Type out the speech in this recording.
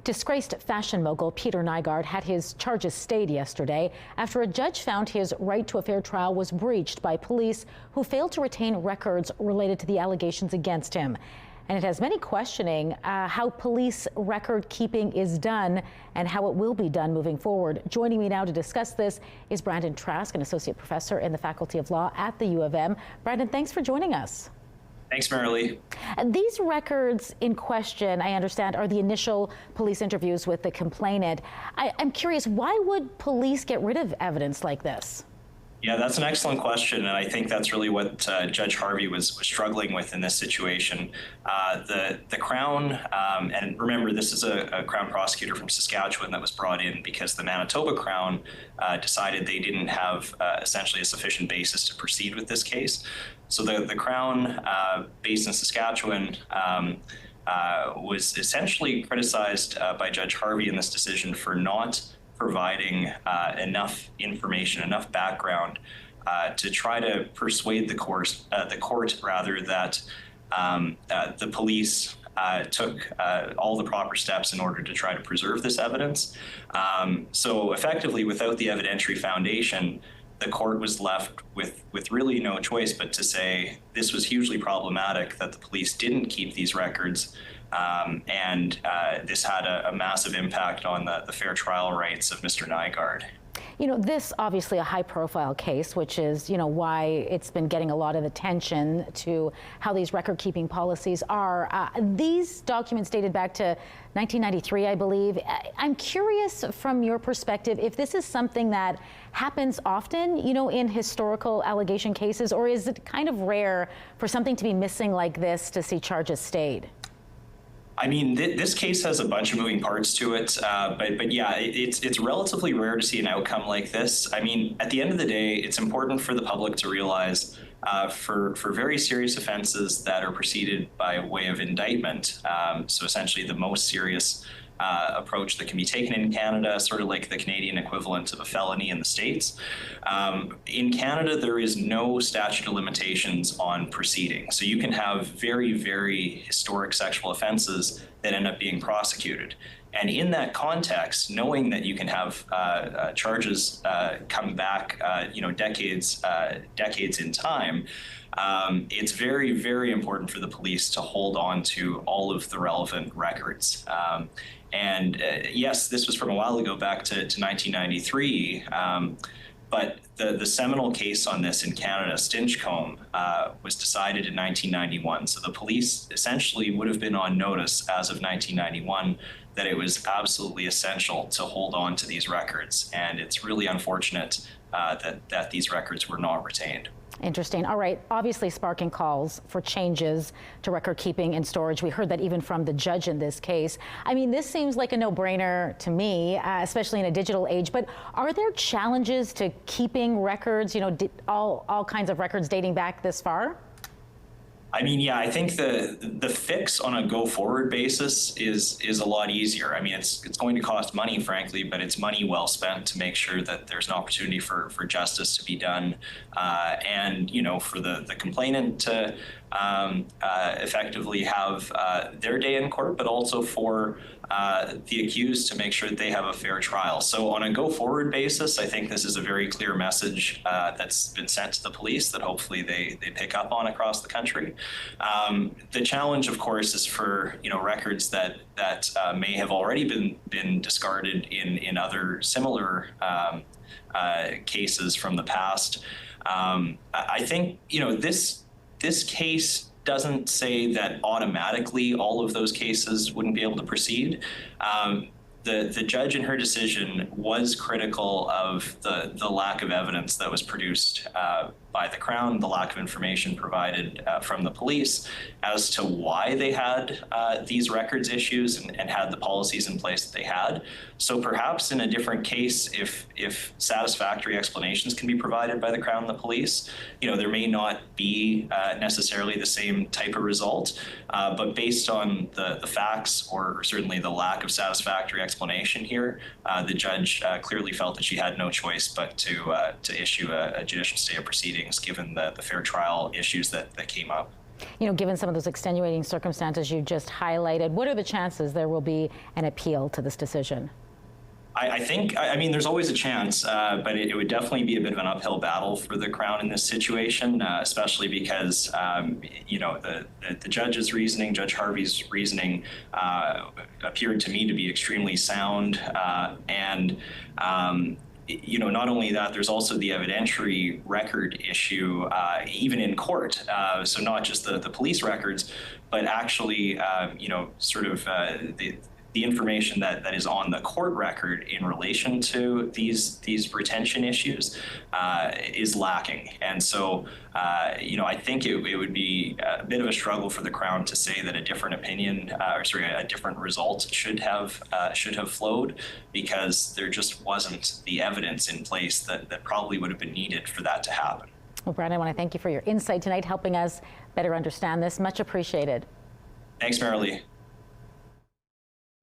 Disgraced fashion mogul Peter Nygard had his charges stayed yesterday after a judge found his right to a fair trial was breached by police who failed to retain records related to the allegations against him. And it has many questioning how police record keeping is done and how it will be done moving forward. Joining me now to discuss this is Brandon Trask, an associate professor in the Faculty of Law at the U of M. Brandon, thanks for joining us. Thanks, Maralee. These records in question, I understand, are the initial police interviews with the complainant. I'm curious, why would police get rid of evidence like this? Yeah, that's an excellent question, and I think that's really what Judge Harvey was struggling with in this situation. The Crown, and remember, this is a Crown prosecutor from Saskatchewan that was brought in because the Manitoba Crown decided they didn't have essentially a sufficient basis to proceed with this case. So the Crown, based in Saskatchewan, was essentially criticized by Judge Harvey in this decision for not providing enough information, enough background to try to persuade the court rather that the police took all the proper steps in order to try to preserve this evidence. So effectively, without the evidentiary foundation, the court was left with really no choice but to say this was hugely problematic that the police didn't keep these records. And this had a massive impact on the fair trial rights of Mr. Nygard. You know, this obviously a high-profile case, which is, you know, why it's been getting a lot of attention to how these record-keeping policies are. These documents dated back to 1993, I believe. I'm curious from your perspective if this is something that happens often, you know, in historical allegation cases, or is it kind of rare for something to be missing like this to see charges stayed? I mean, this case has a bunch of moving parts to it, but yeah, it's relatively rare to see an outcome like this. I mean, at the end of the day, it's important for the public to realize for very serious offenses that are preceded by way of indictment, so essentially the most serious approach that can be taken in Canada, sort of like the Canadian equivalent of a felony in the States. In Canada, there is no statute of limitations on proceeding. So you can have very, very historic sexual offenses that end up being prosecuted. And in that context, knowing that you can have charges come back, you know, decades in time, it's very, very important for the police to hold on to all of the relevant records. And yes, this was from a while ago, back to 1993, but the seminal case on this in Canada, Stinchcombe, was decided in 1991. So the police essentially would have been on notice as of 1991 that it was absolutely essential to hold on to these records. And it's really unfortunate that these records were not retained. Interesting. All right. Obviously sparking calls for changes to record keeping and storage. We heard that even from the judge in this case. I mean, this seems like a no-brainer to me, especially in a digital age. But are there challenges to keeping records, you know, all kinds of records dating back this far? I mean, yeah, I think the fix on a go-forward basis is a lot easier. I mean, it's going to cost money, frankly, but it's money well spent to make sure that there's an opportunity for justice to be done, and, you know, for the complainant to effectively have their day in court, but also for the accused to make sure that they have a fair trial. So on a go-forward basis, I think this is a very clear message that's been sent to the police that hopefully they pick up on across the country. The challenge, of course, is for, you know, records that may have already been discarded in other similar cases from the past. I think, you know, this case doesn't say that automatically all of those cases wouldn't be able to proceed. The judge in her decision was critical of the lack of evidence that was produced by the Crown, the lack of information provided from the police as to why they had these records issues and had the policies in place that they had. So perhaps in a different case, if satisfactory explanations can be provided by the Crown and the police, you know, there may not be necessarily the same type of result, but based on the facts, or certainly the lack of satisfactory explanation here, the judge clearly felt that she had no choice but to issue a judicial stay of proceedings given the fair trial issues that came up. You know, given some of those extenuating circumstances you just highlighted, what are the chances there will be an appeal to this decision? I mean, there's always a chance, but it would definitely be a bit of an uphill battle for the Crown in this situation, especially because, you know, the judge's reasoning, Judge Harvey's reasoning, appeared to me to be extremely sound. You know, not only that, there's also the evidentiary record issue, even in court. So not just the police records, but actually, you know, sort of the information that is on the court record in relation to these retention issues is lacking. And so, you know, I think it would be a bit of a struggle for the Crown to say that a different opinion, a different result should have flowed, because there just wasn't the evidence in place that probably would have been needed for that to happen. Well, Brandon, I want to thank you for your insight tonight, helping us better understand this. Much appreciated. Thanks, Maralee.